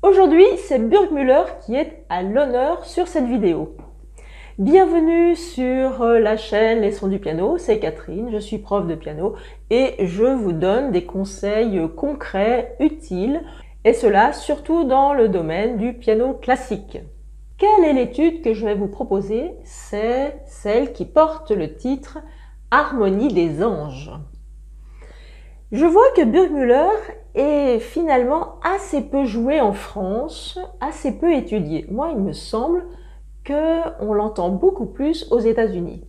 Aujourd'hui, c'est Burgmüller qui est à l'honneur sur cette vidéo. Bienvenue sur la chaîne Les Sons du Piano, c'est Catherine, je suis prof de piano et je vous donne des conseils concrets, utiles, et cela surtout dans le domaine du piano classique. Quelle est l'étude que je vais vous proposer? C'est celle qui porte le titre « Harmonie des anges ». Je vois que Burgmüller est finalement assez peu joué en France, assez peu étudié. Moi, il me semble qu'on l'entend beaucoup plus aux États-Unis.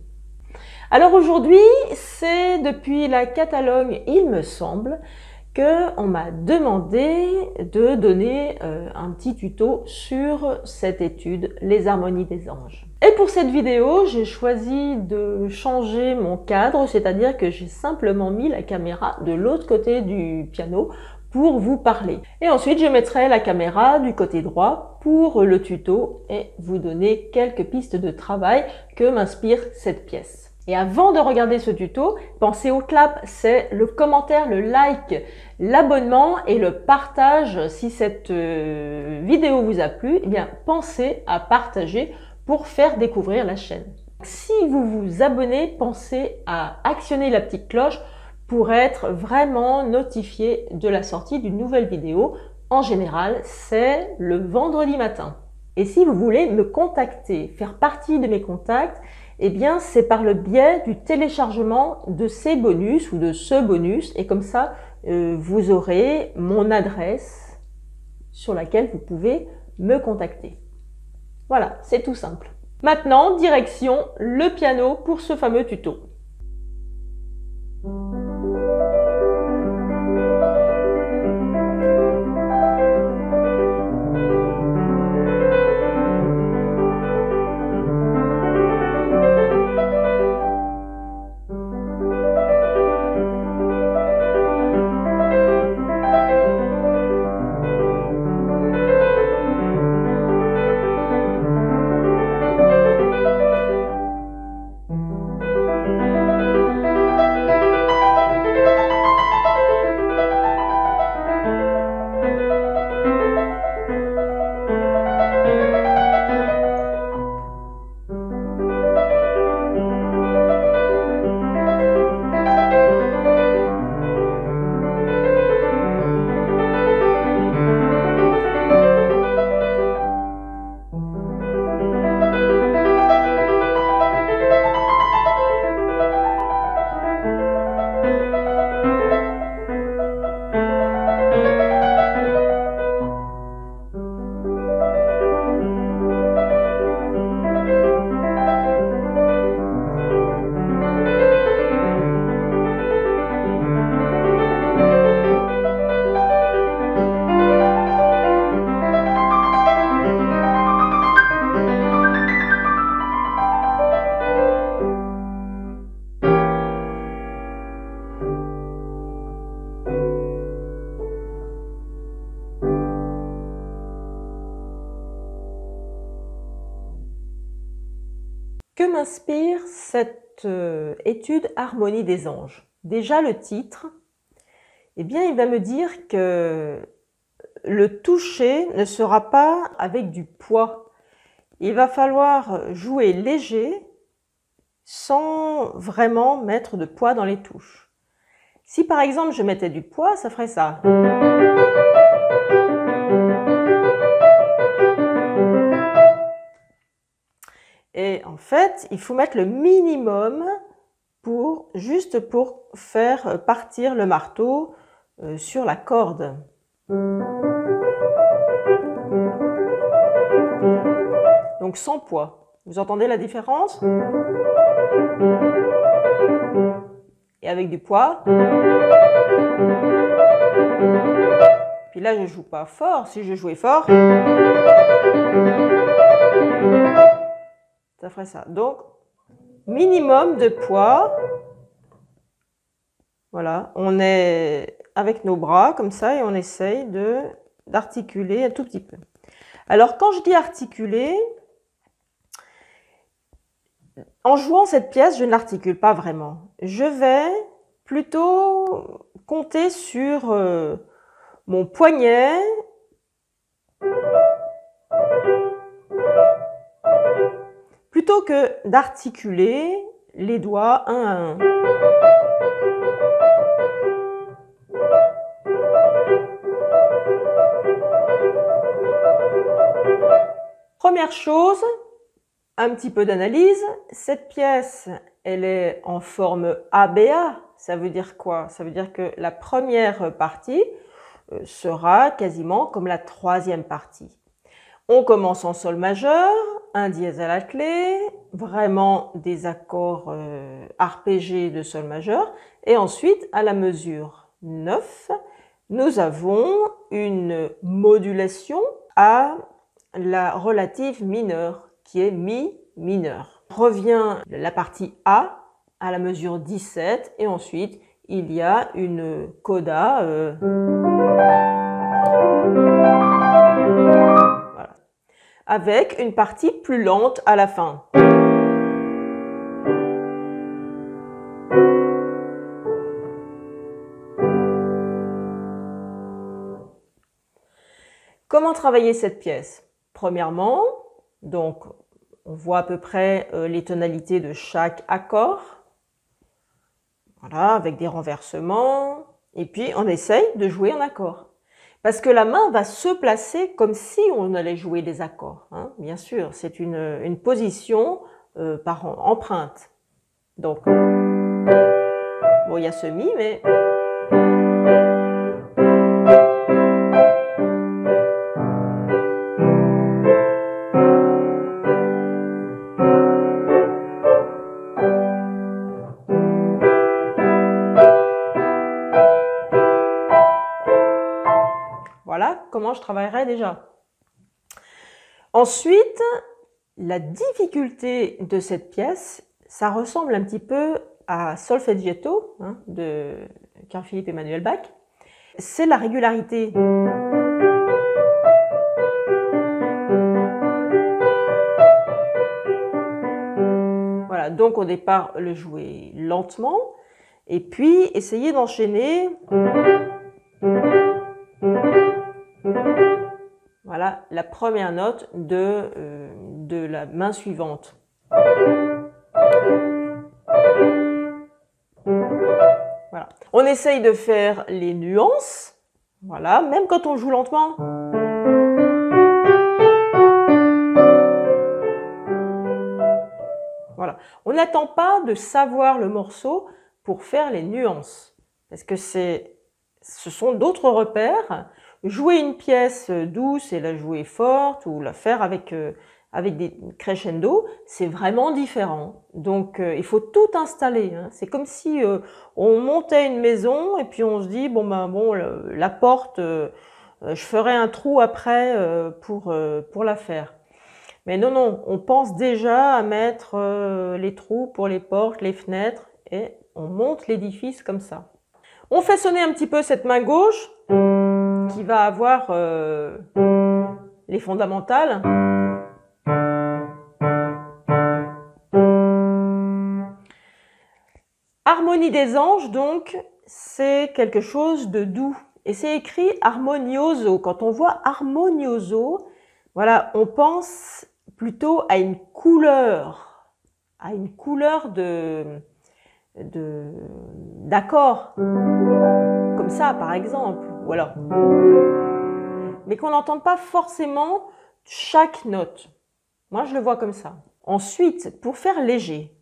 Alors aujourd'hui, c'est depuis la Catalogne, il me semble, qu'on m'a demandé de donner un petit tuto sur cette étude, les harmonies des anges. Et pour cette vidéo, j'ai choisi de changer mon cadre, c'est-à-dire que j'ai simplement mis la caméra de l'autre côté du piano pour vous parler. Et ensuite, je mettrai la caméra du côté droit pour le tuto et vous donner quelques pistes de travail que m'inspire cette pièce. Et avant de regarder ce tuto, pensez au clap, c'est le commentaire, le like, l'abonnement et le partage. Si cette vidéo vous a plu, eh bien pensez à partager pour faire découvrir la chaîne. Si vous vous abonnez, pensez à actionner la petite cloche pour être vraiment notifié de la sortie d'une nouvelle vidéo. En général, c'est le vendredi matin. Et si vous voulez me contacter, faire partie de mes contacts, eh bien, c'est par le biais du téléchargement de ces bonus ou de ce bonus. Et comme ça, vous aurez mon adresse sur laquelle vous pouvez me contacter. Voilà, c'est tout simple. Maintenant, direction le piano pour ce fameux tuto. Que m'inspire cette étude Harmonie des anges? Déjà le titre, eh bien il va me dire que le toucher ne sera pas avec du poids. Il va falloir jouer léger sans vraiment mettre de poids dans les touches. Si par exemple je mettais du poids, ça ferait ça. Et en fait, il faut mettre le minimum juste pour faire partir le marteau sur la corde. Donc sans poids. Vous entendez la différence? Et avec du poids. Puis là, je joue pas fort. Si je jouais fort, ça ferait ça. Donc, minimum de poids. Voilà, on est avec nos bras comme ça et on essaye d'articuler un tout petit peu. Alors, quand je dis articuler, en jouant cette pièce, je n'articule pas vraiment. Je vais plutôt compter sur mon poignet plutôt que d'articuler les doigts un à un. Première chose, un petit peu d'analyse. Cette pièce, elle est en forme ABA. Ça veut dire quoi? Ça veut dire que la première partie sera quasiment comme la troisième partie. On commence en sol majeur, un dièse à la clé, vraiment des accords arpégés de sol majeur. Et ensuite, à la mesure 9, nous avons une modulation à la relative mineure, qui est mi mineur. Revient la partie A à la mesure 17 et ensuite il y a une coda voilà, avec une partie plus lente à la fin. Comment travailler cette pièce? Premièrement, donc on voit à peu près les tonalités de chaque accord. Voilà, avec des renversements. Et puis on essaye de jouer un accord. Parce que la main va se placer comme si on allait jouer des accords. Hein. Bien sûr, c'est une position par empreinte. Donc, bon, il y a ce mi, mais... Voilà comment je travaillerai déjà. Ensuite, la difficulté de cette pièce, ça ressemble un petit peu à Solfeggietto hein, de Carl Philipp Emanuel Bach. C'est la régularité. Voilà, donc au départ, le jouer lentement et puis essayer d'enchaîner. Voilà la première note de la main suivante. Voilà. On essaye de faire les nuances, voilà, même quand on joue lentement. Voilà. On n'attend pas de savoir le morceau pour faire les nuances, parce que ce sont d'autres repères. Jouer une pièce douce et la jouer forte ou la faire avec des crescendo, c'est vraiment différent. Donc il faut tout installer. Hein. C'est comme si on montait une maison et puis on se dit bon la porte, je ferai un trou après pour la faire. Mais non, on pense déjà à mettre les trous pour les portes, les fenêtres et on monte l'édifice comme ça. On fait sonner un petit peu cette main gauche qui va avoir les fondamentales. Harmonie des anges, donc, c'est quelque chose de doux. Et c'est écrit harmonioso. Quand on voit harmonioso, voilà, on pense plutôt à une couleur d'accord, comme ça par exemple, ou alors, mais qu'on n'entende pas forcément chaque note. Moi je le vois comme ça. Ensuite, pour faire léger,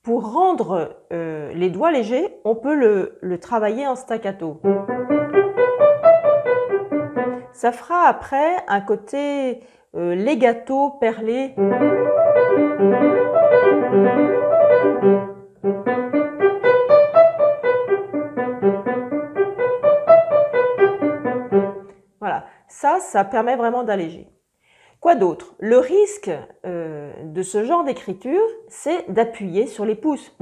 pour rendre les doigts légers, on peut le travailler en staccato. Ça fera après un côté legato, perlé. Voilà, ça permet vraiment d'alléger. Quoi d'autre? Le risque de ce genre d'écriture, c'est d'appuyer sur les pouces.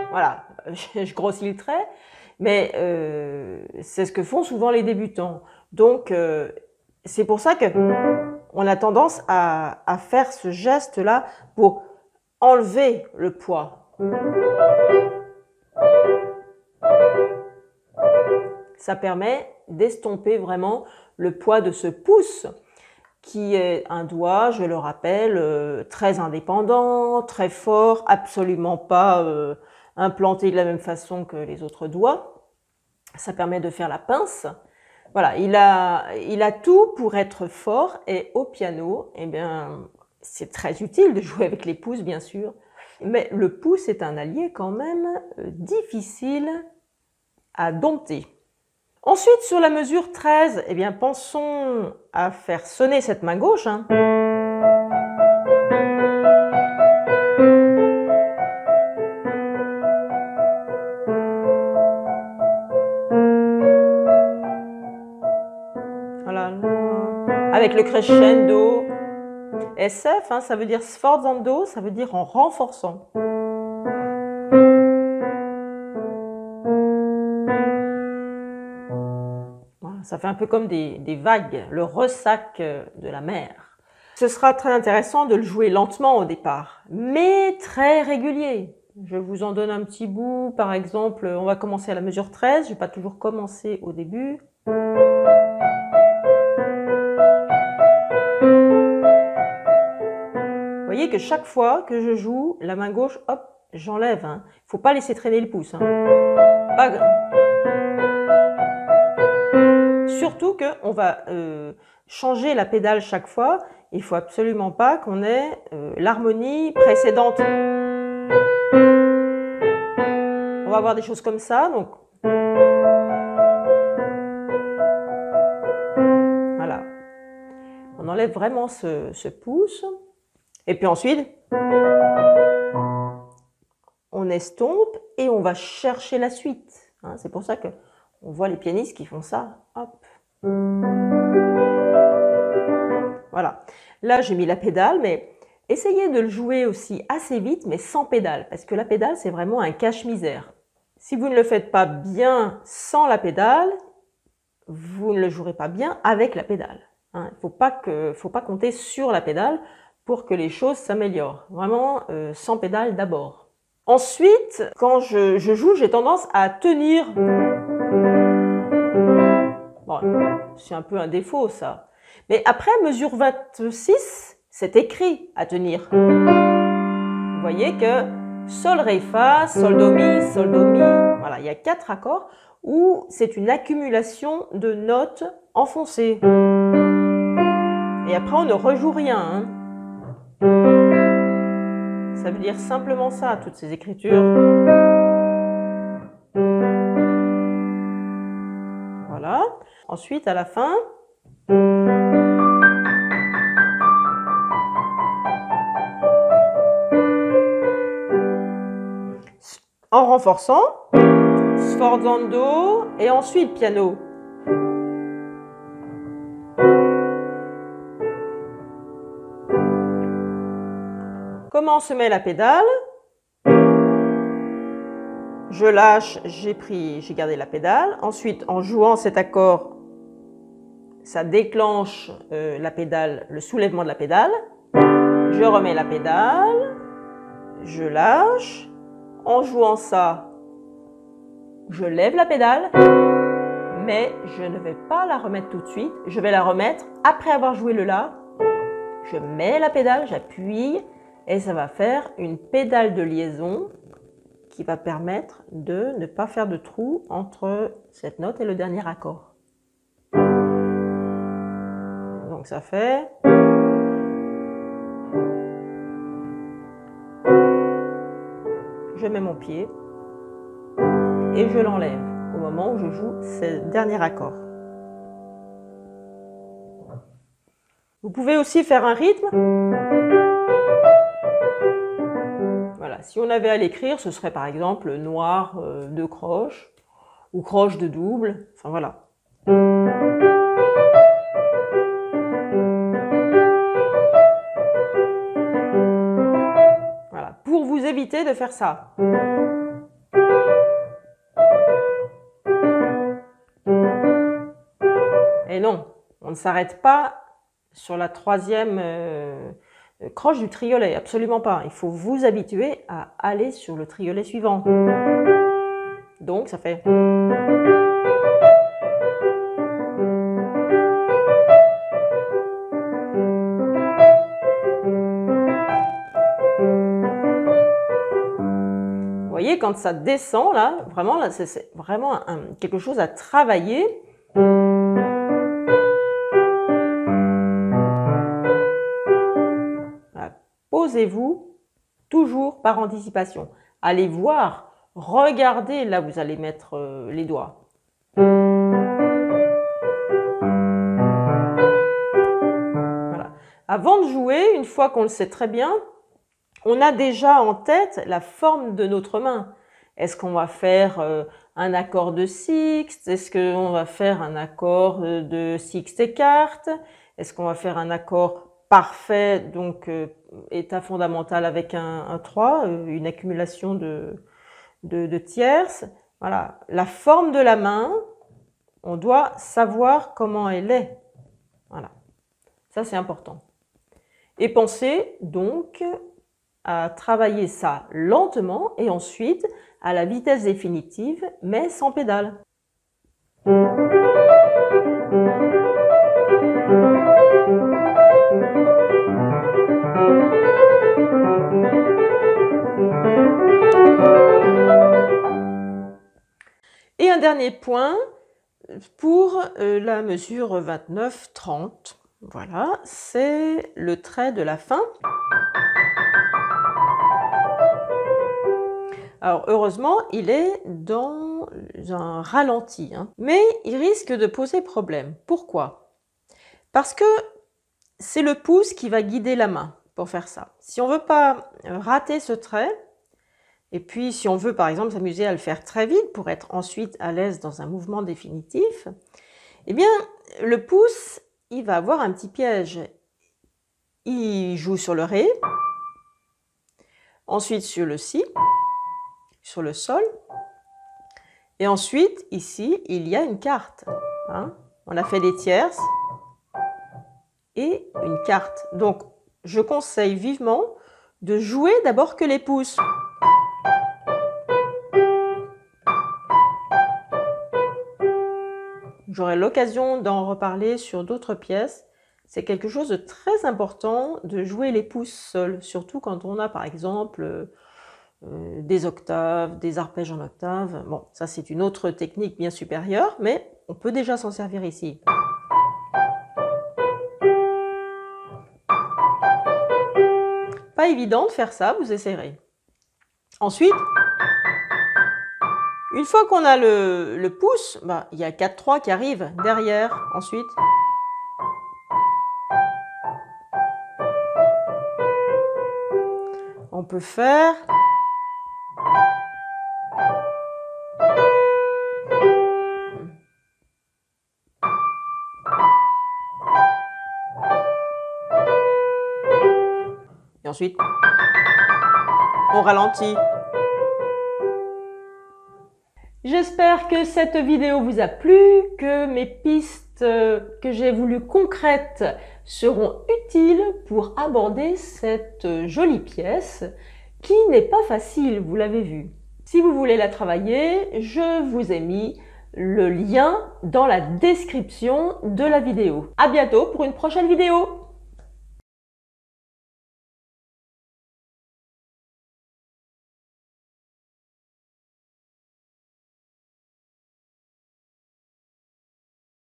Voilà, je grossis le trait, mais c'est ce que font souvent les débutants. Donc, c'est pour ça que on a tendance à faire ce geste-là pour enlever le poids. Ça permet d'estomper vraiment le poids de ce pouce qui est un doigt, je le rappelle, très indépendant, très fort, absolument pas implanté de la même façon que les autres doigts. Ça permet de faire la pince. Voilà, il a tout pour être fort, et au piano, eh bien, c'est très utile de jouer avec les pouces, bien sûr. Mais le pouce est un allié quand même difficile à dompter. Ensuite, sur la mesure 13, eh bien, pensons à faire sonner cette main gauche. Hein. Voilà. Avec le crescendo. SF, hein, ça veut dire sforzando, ça veut dire en renforçant. Voilà, ça fait un peu comme des vagues, le ressac de la mer. Ce sera très intéressant de le jouer lentement au départ, mais très régulier. Je vous en donne un petit bout, par exemple, on va commencer à la mesure 13, je ne vais pas toujours commencer au début. Vous voyez que chaque fois que je joue, la main gauche, hop, j'enlève. Hein. Il ne faut pas laisser traîner le pouce. Hein. Surtout qu'on va changer la pédale chaque fois. Il ne faut absolument pas qu'on ait l'harmonie précédente. On va avoir des choses comme ça. Donc, voilà. On enlève vraiment ce pouce. Et puis ensuite, on estompe et on va chercher la suite. Hein, c'est pour ça qu'on voit les pianistes qui font ça. Hop. Voilà. Là, j'ai mis la pédale, mais essayez de le jouer aussi assez vite, mais sans pédale. Parce que la pédale, c'est vraiment un cache-misère. Si vous ne le faites pas bien sans la pédale, vous ne le jouerez pas bien avec la pédale. Hein, il ne faut pas compter sur la pédale pour que les choses s'améliorent. Vraiment, sans pédale d'abord. Ensuite, quand je joue, j'ai tendance à tenir. Bon, c'est un peu un défaut, ça. Mais après, mesure 26, c'est écrit à tenir. Vous voyez que Sol, Ré, Fa, Sol, Do, Mi, Sol, Do, Mi. Voilà, il y a 4 accords où c'est une accumulation de notes enfoncées. Et après, on ne rejoue rien. Hein. Ça veut dire simplement ça, toutes ces écritures. Voilà. Ensuite, à la fin, en renforçant, sforzando et ensuite piano. Comment on se met la pédale? Je lâche, j'ai gardé la pédale. Ensuite, en jouant cet accord, ça déclenche la pédale, le soulèvement de la pédale. Je remets la pédale, je lâche. En jouant ça, je lève la pédale, mais je ne vais pas la remettre tout de suite. Je vais la remettre après avoir joué le La. Je mets la pédale, j'appuie et ça va faire une pédale de liaison qui va permettre de ne pas faire de trou entre cette note et le dernier accord. Donc ça fait... Je mets mon pied et je l'enlève au moment où je joue ce dernier accord. Vous pouvez aussi faire un rythme. Voilà, si on avait à l'écrire, ce serait par exemple noir de croche ou croche de double. Enfin voilà. Voilà, pour vous éviter de faire ça. Et non, on ne s'arrête pas sur la troisième croche du triolet, absolument pas. Il faut vous habituer à aller sur le triolet suivant. Donc ça fait... quand ça descend, là, c'est vraiment quelque chose à travailler. Voilà. Posez-vous toujours par anticipation. Allez voir, regardez là où vous allez mettre les doigts. Voilà. Avant de jouer, une fois qu'on le sait très bien, on a déjà en tête la forme de notre main. Est-ce qu'on va faire un accord de sixte? Est-ce qu'on va faire un accord de sixte écarte? Est-ce qu'on va faire un accord parfait, donc état fondamental avec un 3, une accumulation de tierces? Voilà, la forme de la main, on doit savoir comment elle est. Voilà, ça c'est important. Et pensez donc à travailler ça lentement et ensuite à la vitesse définitive, mais sans pédale. Et un dernier point pour la mesure 29-30. Voilà, c'est le trait de la fin. Alors heureusement, il est dans un ralenti, hein. Mais il risque de poser problème. Pourquoi? Parce que c'est le pouce qui va guider la main pour faire ça. Si on ne veut pas rater ce trait, et puis si on veut par exemple s'amuser à le faire très vite pour être ensuite à l'aise dans un mouvement définitif, eh bien le pouce, il va avoir un petit piège. Il joue sur le Ré, ensuite sur le Si, sur le Sol, et ensuite ici il y a une carte, hein. On a fait des tierces et une carte. Donc je conseille vivement de jouer d'abord que les pouces. J'aurai l'occasion d'en reparler sur d'autres pièces. C'est quelque chose de très important de jouer les pouces seuls, surtout quand on a par exemple des octaves, des arpèges en octave. Bon, ça c'est une autre technique bien supérieure, mais on peut déjà s'en servir ici. Pas évident de faire ça, vous essayerez. Ensuite, une fois qu'on a le pouce, il y a 4-3 qui arrive derrière ensuite. On peut faire et ensuite on ralentit. J'espère que cette vidéo vous a plu, que mes pistes que j'ai voulu concrètes seront utiles pour aborder cette jolie pièce qui n'est pas facile, vous l'avez vu. Si vous voulez la travailler, je vous ai mis le lien dans la description de la vidéo. À bientôt pour une prochaine vidéo.